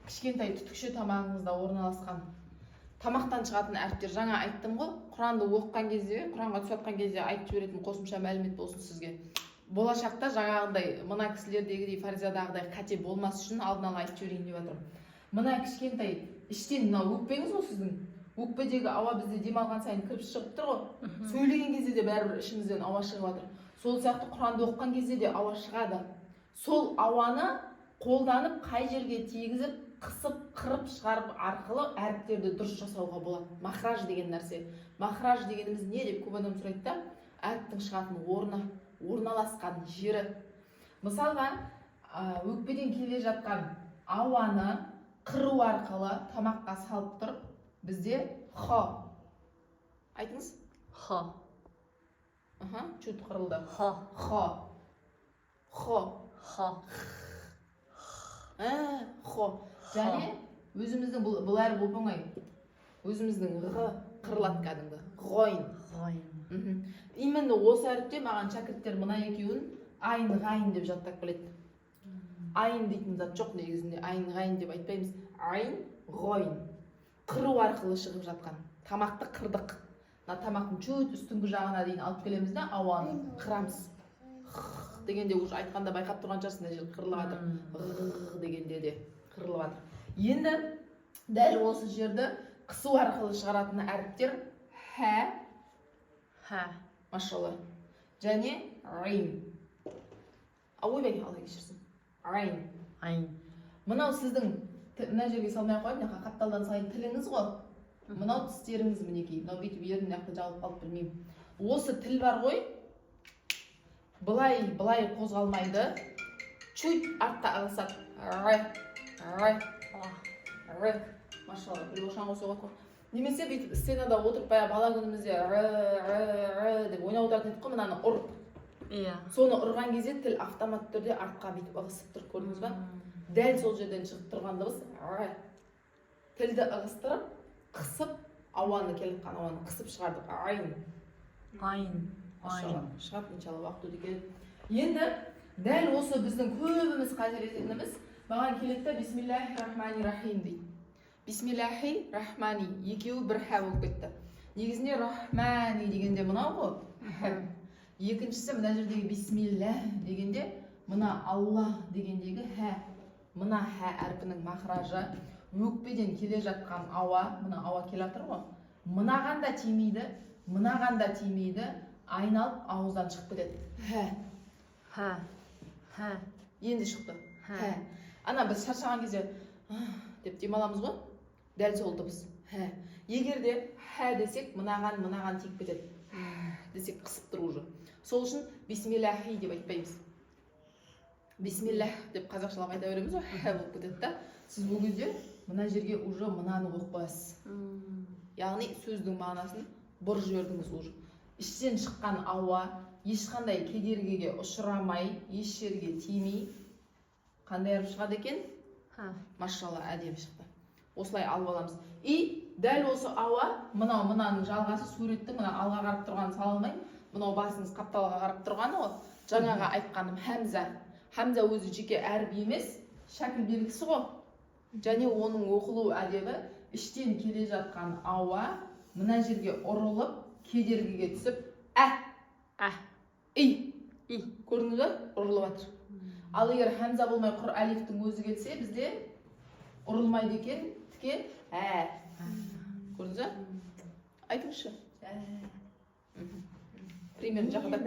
кішкентай түтікше тамағыңызда орналасқан тамақтан шығатын әріптер. Жаңа айттым ғой, Құранды оқыған кезде, Құранға түсатқан кезде айтып жіберетін қосымша мәлімет болсын сізге. Болашақта жаңағындай мына кісілердегідей фаризадағыдай қате болмас үшін алдын ала айтып жіберейін деп жатырмын. Мына кішкентай іштен мына өкпеңіз ғой сіздің. Өкпедегі ауа бізде демалған сайын кіріп шығып тұр ғой. Сөйлеген кезде де бәрібір ішімізден ауа шығып жатыр. Сол сияқты Құранды оқыған кезде де ауа шығады. Сол ауаны қолданып қай жерге тигізіп, қысып, қырып шығарып арқылы әріптерді дұрыс жасауға болады. Махраж деген нәрсе. Махраж дегеніміз не деп көп адам сұрайды да? Әріптің шығатын орны, орналасқан жері. Мысалға, өкпеден келе жатқан ауаны қыру арқылы тамаққа салып тұрып, бізде хо. Айтыңыз? Хо. Чуть қырылды. Хо. Хо. Хо. Хо. Хо. Және өзіміздің бұл әріп оп-оңай. Өзіміздің ғ қырылады кәдімгі. Ғойн. Ғойн. Именно осы әріпте маған шәкірттер мына екеуін айын ғайын деп жаттап келеді. Айын дейтін зат жоқ негізінде. Айын ғайын деп айтпаймыз. Айын ғойн. Қыру арқылы шығып жатқан. Тамақты қырдық. Тамақтың чөт үстіңгі жағына дейін алып келеміз де ауаны қырамыз. Дегенде уже айтқанда байқап тұрған шығарсың, мына жер қырылып жатыр. Дегенде де қырылып жатыр. Енді дәл осы жерді қысу арқылы шығаратын әріптер ха, машалла, және райн. Ойбай, алла кешірсін. Райн. Мынау сіздің мына жерге салмай қойып, қапталдан сайын тіліңіз ғой. Мынау тістеріңіз мінекей. Мынау бүйтіп ерін нақты жабылып қалып білмеймін. Осы тіл бар ғой, былай қозғалмайды. Чуть артқа ығысады. Машалла, бір ошан қосуға қой. Немесе бүйтіп сценада отырып бала күнімізде деп ойнап отыратын едік қой, мынаны ұрып. Соны ұрған кезде тіл автомат түрде артқа бүйтіп ығысып тұр, көрдіңіз ба? Дәл сол жерден шығып тұрған дыбыс. Тілді ығыстырып, қысып, ауаны келіпқан ауаны қысып шығардық. Айын. Шығап, иншалла, уақыт өте келеді. Енді дәл осы біздің көбіміз қателесетініміз маған келеді, бисмиллахи-рахмани-рахим дейді. Бисмиллахи-рахмани, екеуі бір ха болып кетті. Негізінде рахмани дегенде мынау ғой. Екіншісі мына жердегі бисмиллах дегенде мына Аллах дегендегі ха. Мына ха әрпінің махражы, өкпеден келе жатқан ауа, мына ауа келе жатыр ғой. Мынаған да тимейді, айналып ауыздан шығып кетеді. Ха. Енді шықты. Ана біз шаршаған кезде деп демаламыз ғой. Дәл сол дыбыс. Егер де ха десек, мынаған тиіп кетеді. Десек қысып тұр уже. Сол үшін бисмиллахи деп айтпаймыз. Бисмиллах деп қазақшалап айта береміз ғой, ха болып кетеді да. Сіз бұл кезде мына жерге уже мынаны оқып қоясыз. Яғни сөздің мағынасын бұрып жібердіңіз уже. Іштен шыққан ауа ешқандай кедергіге ұшырамай, еш жерге тимей, қандай әріп шығады екен? Машалла, әдемі шықты. Осылай алып аламыз. И дәл осы ауа, мынаның жалғасы суреттің мына алға қарап тұрғанын сала алмаймын. Мынау басыңыз қапталға қарап тұрғаны ғой. Жаңаға айтқаным Хамза. Хамза өзі жеке әріп емес, шәкіл белгісі ғой. Және оның оқылу әдебі іштен келе жатқан ауа мына жерге ұрылып, кедергіге түсіп, и көрдіңіз бе? Ұрылып жатыр. Ал егер Хамза болмай құр әлифтің өзі келсе, бізде ұрылмайды екен, тіке көрдіңіз бе? Айтыңызшы. Примерно жақындап